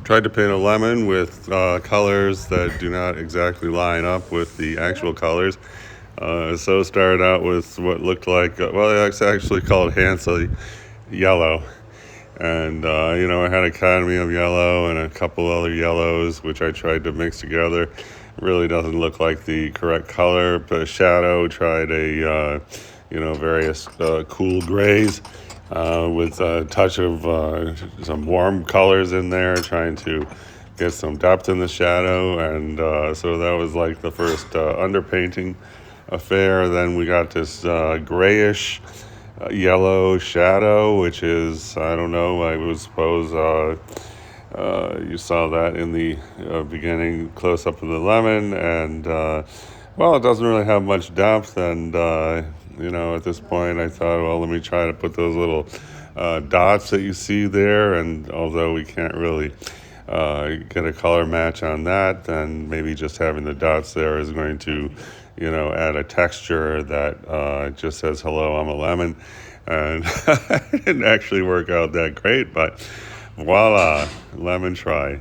Tried to paint a lemon with colors that do not exactly line up with the actual colors. So started out with what looked like, well, it's actually called Hansel yellow. And, I had a cadmium yellow and a couple other yellows, which I tried to mix together. It really doesn't look like the correct color. But shadow, tried various cool grays with a touch of some warm colors in there, trying to get some depth in the shadow. And so that was like the first underpainting affair. Then we got this grayish yellow shadow, which is, I don't know, I would suppose you saw that in the beginning close up of the lemon. And well, it doesn't really have much depth. And at this point I thought, well, let me try to put those little dots that you see there. And although we can't really get a color match on that, then maybe just having the dots there is going to add a texture that just says, hello, I'm a lemon. And it didn't actually work out that great, but voila, lemon try.